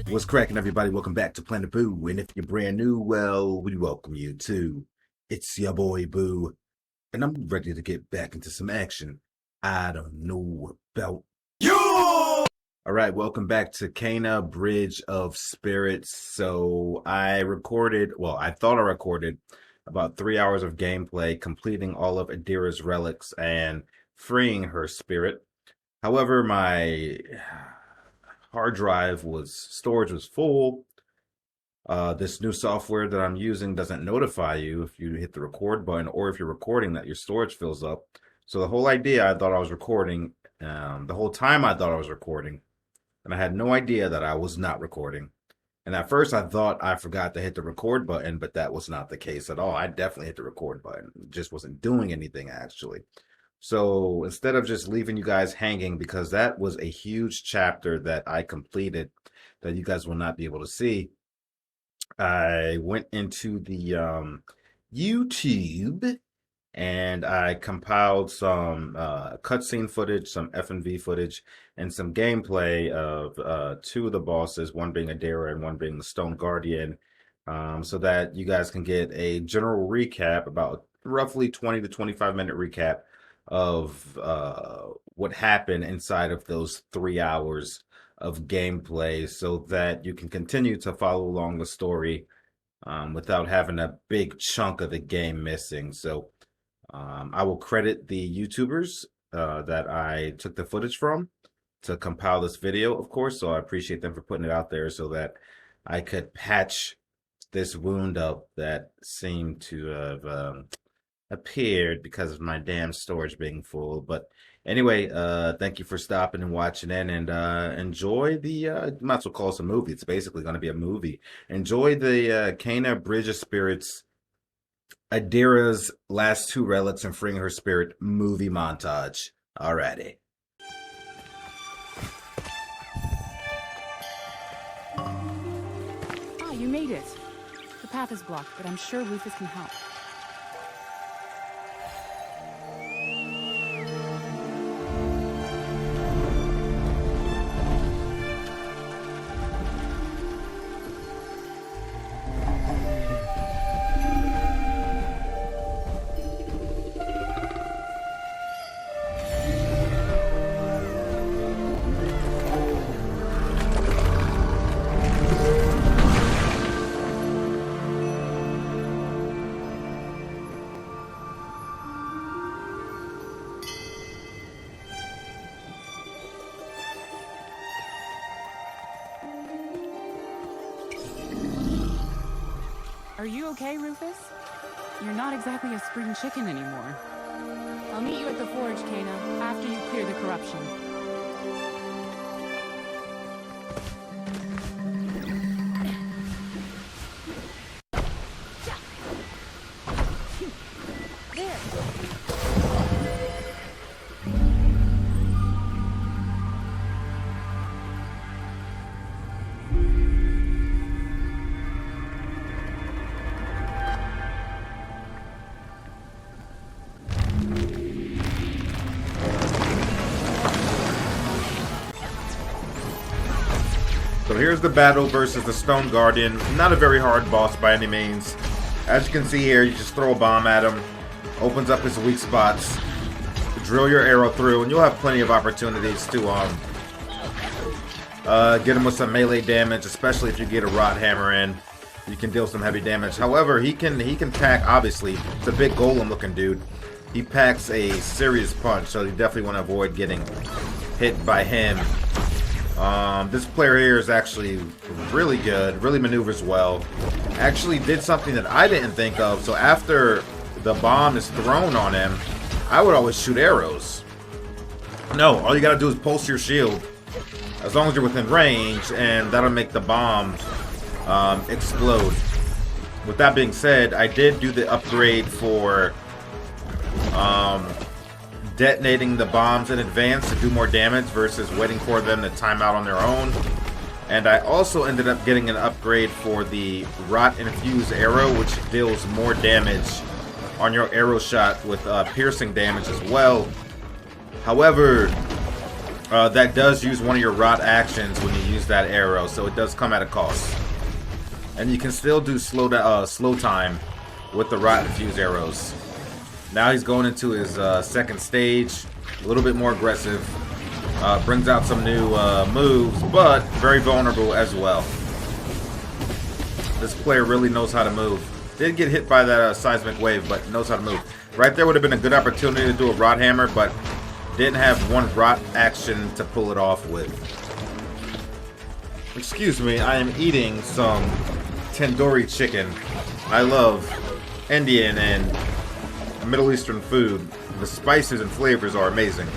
What's cracking, everybody? Welcome back to Planet Boo. And if you're brand new, well, we welcome you too. It's your boy Boo, and I'm ready to get back into some action. I don't know about you. All right, welcome back to Cana Bridge of Spirits. So I thought I recorded about 3 hours of gameplay, completing all of Adira's relics and freeing her spirit. However, my hard drive storage was full. This new software that I'm using doesn't notify you if you hit the record button or if you're recording that your storage fills up. So the whole idea, I thought I was recording. The whole time I thought I was recording, and I had no idea that I was not recording. And at first I thought I forgot to hit the record button, but that was not the case at all. I definitely hit the record button. It just wasn't doing anything actually. So instead of just leaving you guys hanging, because that was a huge chapter that I completed that you guys will not be able to see, I went into the YouTube and I compiled some cutscene footage, some F&V footage, and some gameplay of two of the bosses, one being Adira and one being the Stone Guardian, so that you guys can get a general recap, about roughly 20 to 25 minute recap of what happened inside of those 3 hours of gameplay, so that you can continue to follow along the story without having a big chunk of the game missing. So I will credit the YouTubers that I took the footage from to compile this video, of course, so I appreciate them for putting it out there so that I could patch this wound up that seemed to have appeared because of my damn storage being full. But anyway, thank you for stopping and watching in, and enjoy the might as well call this a movie. It's basically going to be a movie. Enjoy the Cana Bridge of Spirits, Adira's last two relics and freeing her spirit movie montage. Alrighty. Ah, you made it. The path is blocked, but I'm sure Rufus can help. Are you okay, Rufus? You're not exactly a spring chicken anymore. I'll meet you at the forge, Cana, after you clear the corruption. So here's the battle versus the Stone Guardian. Not a very hard boss by any means. As you can see here, you just throw a bomb at him, opens up his weak spots, drill your arrow through, and you'll have plenty of opportunities to get him with some melee damage, especially if you get a rod hammer in. You can deal some heavy damage. However, he can pack, obviously, it's a big golem looking dude. He packs a serious punch, so you definitely want to avoid getting hit by him. This player here is actually really good, really maneuvers well. Actually did something that I didn't think of. So after the bomb is thrown on him, I would always shoot arrows. No, all you gotta do is pulse your shield, as long as you're within range, and that'll make the bomb explode. With that being said, I did do the upgrade for detonating the bombs in advance to do more damage versus waiting for them to time out on their own. And I also ended up getting an upgrade for the Rot Infused Arrow, which deals more damage on your arrow shot with piercing damage as well. However, that does use one of your Rot actions when you use that arrow, so it does come at a cost. And you can still do slow time with the Rot Infused Arrows. Now he's going into his second stage, a little bit more aggressive. Brings out some new moves, but very vulnerable as well. This player really knows how to move. Did get hit by that seismic wave, but knows how to move. Right there would have been a good opportunity to do a Rot Hammer, but didn't have one Rot action to pull it off with. Excuse me, I am eating some tandoori chicken. I love Indian and Middle Eastern food. The spices and flavors are amazing.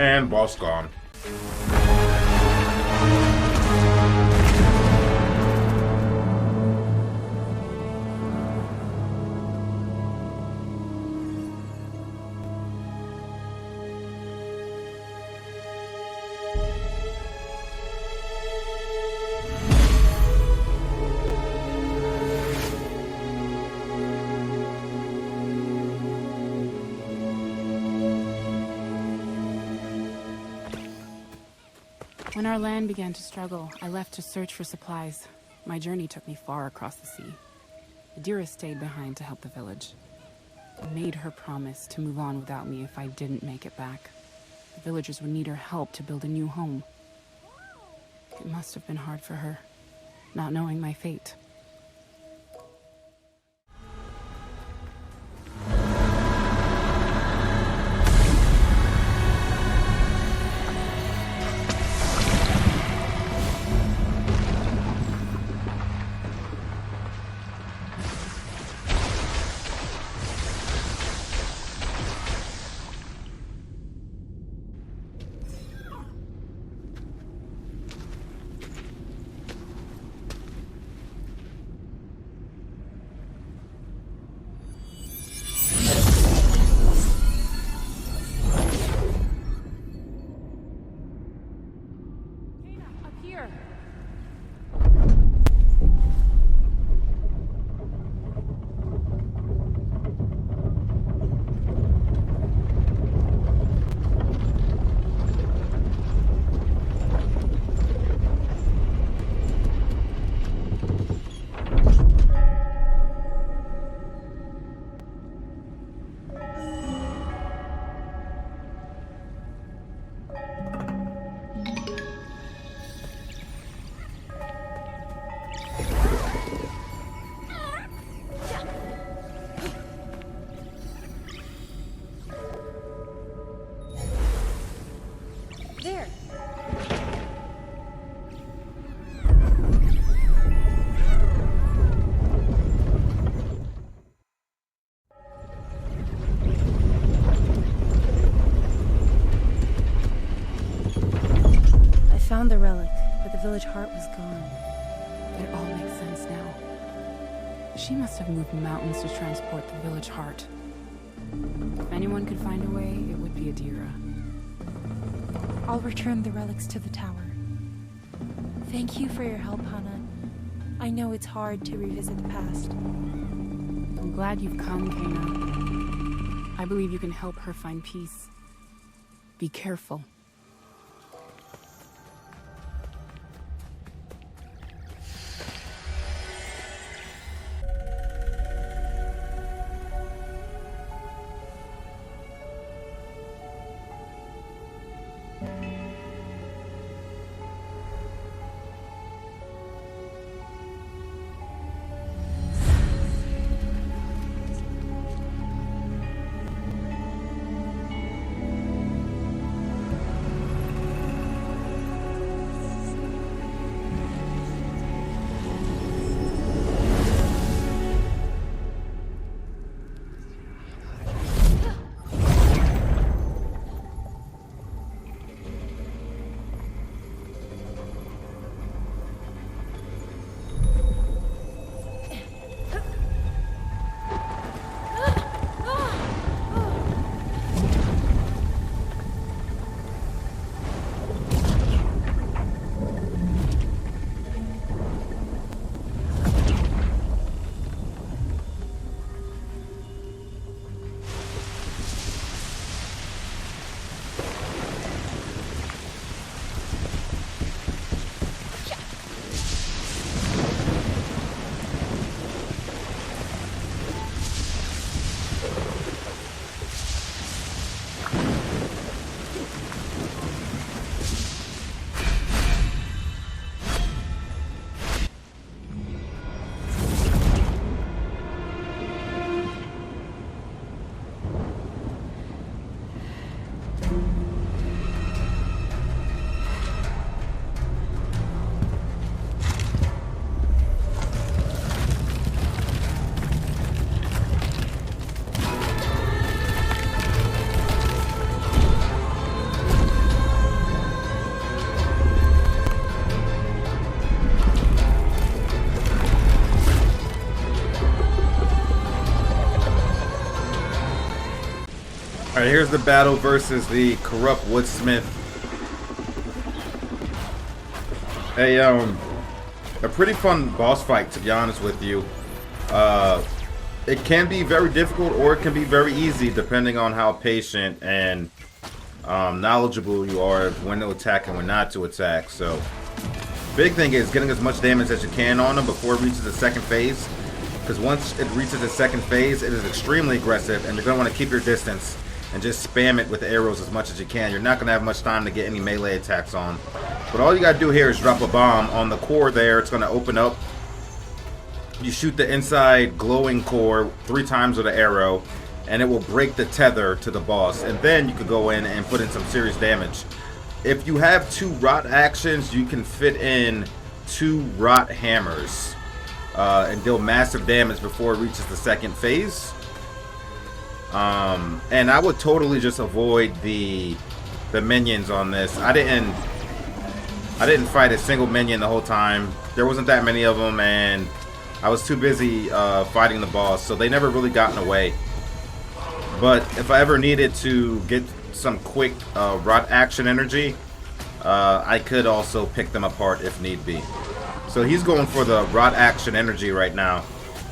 And boss gone. When our land began to struggle, I left to search for supplies. My journey took me far across the sea. Adira stayed behind to help the village. I made her promise to move on without me if I didn't make it back. The villagers would need her help to build a new home. It must have been hard for her, not knowing my fate. Found the relic, but the village heart was gone. It all makes sense now. She must have moved mountains to transport the village heart. If anyone could find a way, it would be Adira. I'll return the relics to the tower. Thank you for your help, Hannah. I know it's hard to revisit the past. I'm glad you've come, Kana. I believe you can help her find peace. Be careful. Alright, here's the battle versus the Corrupt Woodsmith. A pretty fun boss fight, to be honest with you. It can be very difficult or it can be very easy depending on how patient and knowledgeable you are when to attack and when not to attack. So big thing is getting as much damage as you can on them before it reaches the second phase, because once it reaches the second phase, it is extremely aggressive and you're going to want to keep your distance and just spam it with arrows as much as you can. You're not going to have much time to get any melee attacks on, but all you got to do here is drop a bomb on the core there. It's going to open up. You shoot the inside glowing core 3 times with an arrow, and it will break the tether to the boss. And then you could go in and put in some serious damage. If you have 2 rot actions, you can fit in 2 rot hammers and deal massive damage before it reaches the second phase. And I would totally just avoid the minions on this. I didn't fight a single minion the whole time. There wasn't that many of them, and I was too busy fighting the boss, so they never really got in the way. But if I ever needed to get some quick rot action energy, I could also pick them apart if need be. So he's going for the rot action energy right now.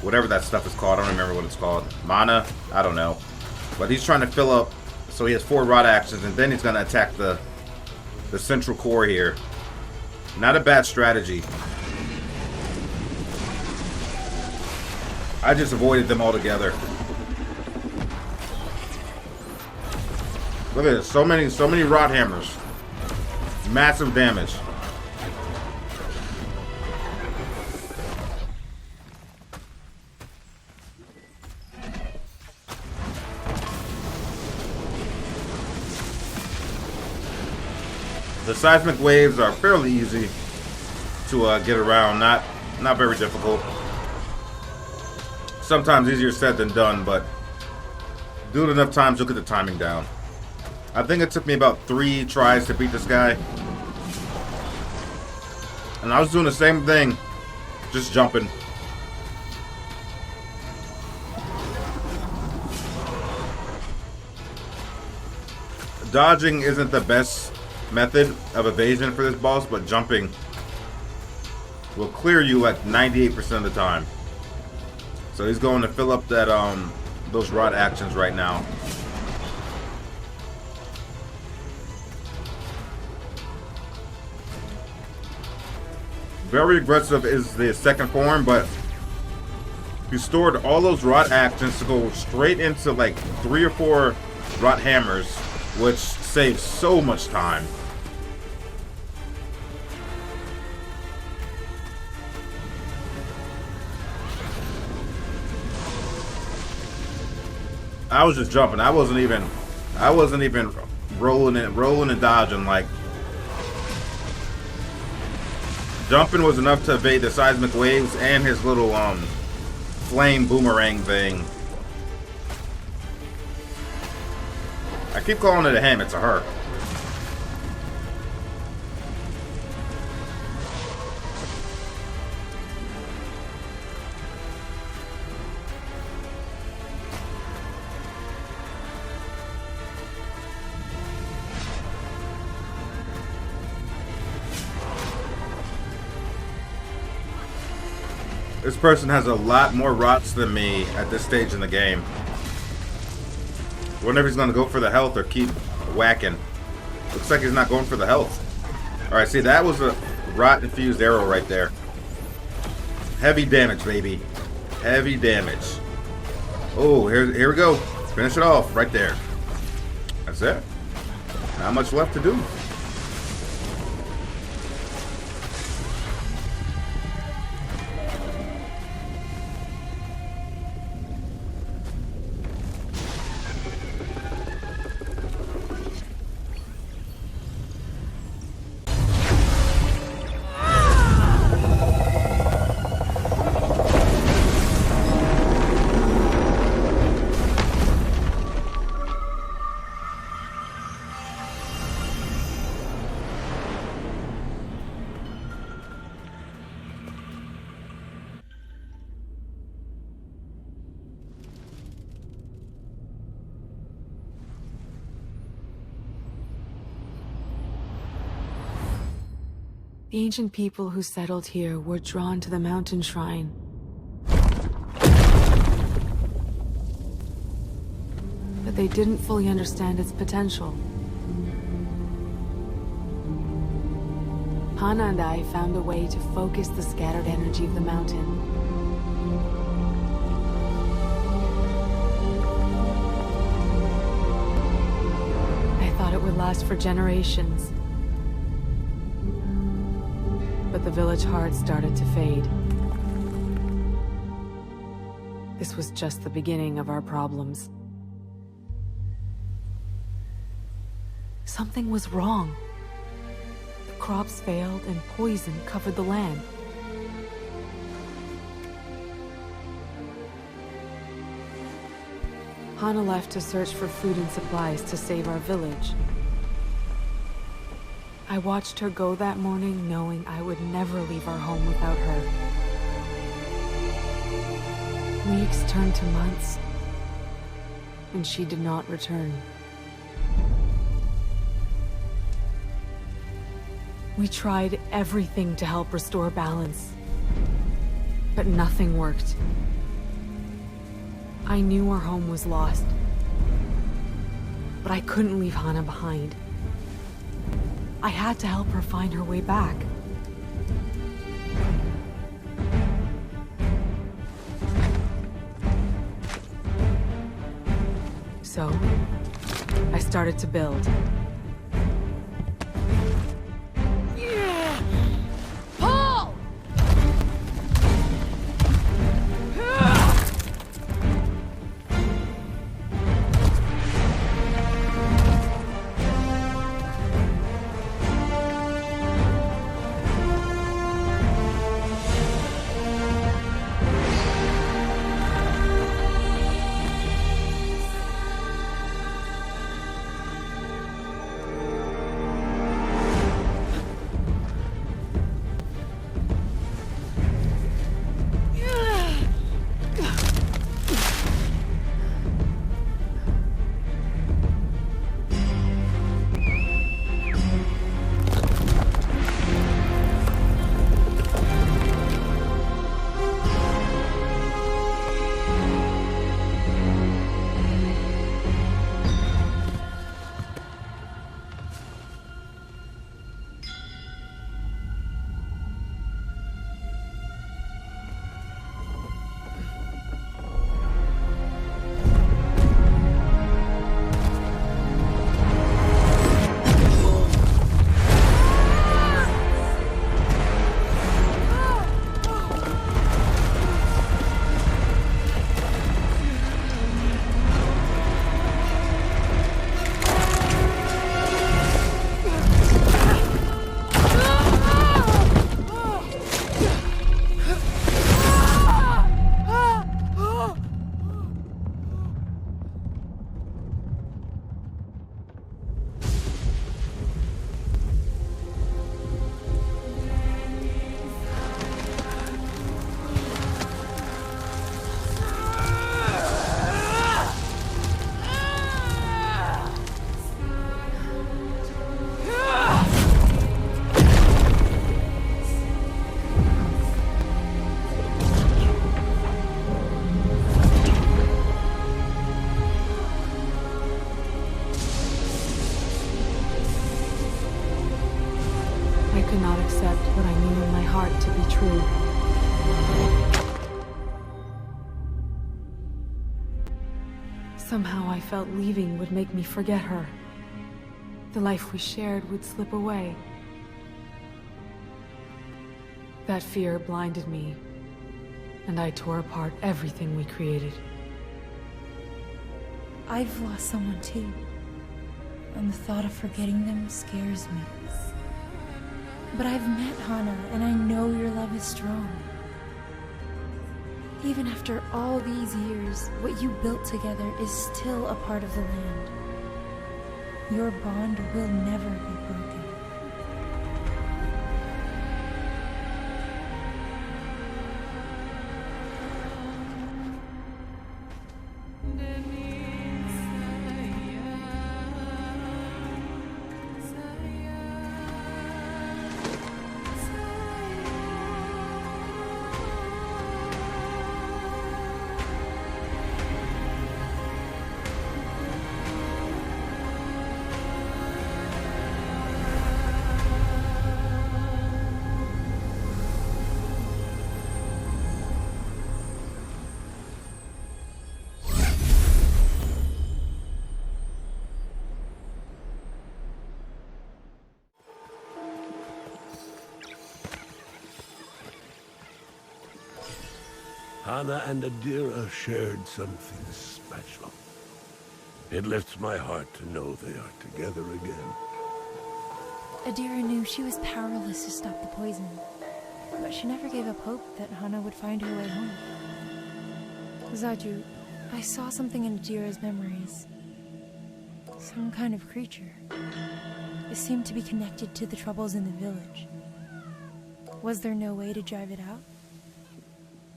Whatever that stuff is called, I don't remember what it's called. Mana? I don't know. But he's trying to fill up, so he has 4 rot actions, and then he's going to attack the central core here. Not a bad strategy. I just avoided them altogether. Look at this, so many rot hammers. Massive damage. The seismic waves are fairly easy to get around, not very difficult. Sometimes easier said than done, but do it enough times, you'll get the timing down. I think it took me about 3 tries to beat this guy. And I was doing the same thing, just jumping. Dodging isn't the best method of evasion for this boss, but jumping will clear you like 98% of the time. So he's going to fill up that those rot actions right now. Very aggressive is the second form, but you stored all those rot actions to go straight into like 3 or 4 rot hammers, which saves so much time. I was just jumping. I wasn't even rolling and dodging. Like, jumping was enough to evade the seismic waves and his little flame boomerang thing. I keep calling it a him, it's a her. This person has a lot more rots than me at this stage in the game. Wonder if he's going to go for the health or keep whacking. Looks like he's not going for the health. Alright, see, that was a rot-infused arrow right there. Heavy damage, baby. Heavy damage. Oh, here we go. Finish it off right there. That's it. Not much left to do. The ancient people who settled here were drawn to the mountain shrine. But they didn't fully understand its potential. Hana and I found a way to focus the scattered energy of the mountain. I thought it would last for generations. But the village heart started to fade. This was just the beginning of our problems. Something was wrong. The crops failed and poison covered the land. Hana left to search for food and supplies to save our village. I watched her go that morning knowing I would never leave our home without her. Weeks turned to months, and she did not return. We tried everything to help restore balance, but nothing worked. I knew our home was lost, but I couldn't leave Hana behind. I had to help her find her way back. So, I started to build. Somehow I felt leaving would make me forget her. The life we shared would slip away. That fear blinded me, and I tore apart everything we created. I've lost someone too, and the thought of forgetting them scares me. But I've met Hana, and I know your love is strong. Even after all these years, what you built together is still a part of the land. Your bond will never be broken. Hana and Adira shared something special. It lifts my heart to know they are together again. Adira knew she was powerless to stop the poison, but she never gave up hope that Hana would find her way home. Zaju, I saw something in Adira's memories. Some kind of creature. It seemed to be connected to the troubles in the village. Was there no way to drive it out?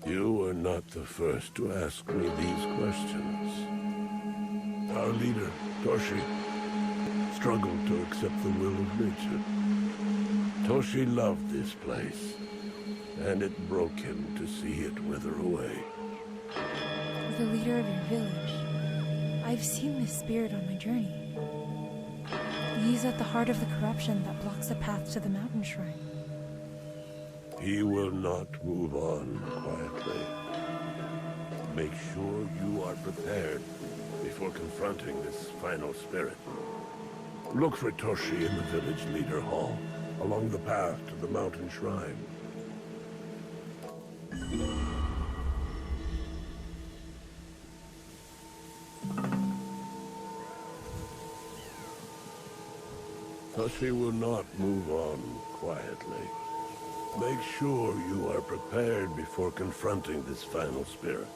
You were not the first to ask me these questions. Our leader, Toshi, struggled to accept the will of nature. Toshi loved this place, and it broke him to see it wither away. The leader of your village. I've seen this spirit on my journey. He's at the heart of the corruption that blocks the path to the mountain shrine. He will not move on quietly. Make sure you are prepared before confronting this final spirit. Look for Toshi in the village leader hall, along the path to the mountain shrine. Toshi will not move on quietly. Make sure you are prepared before confronting this final spirit.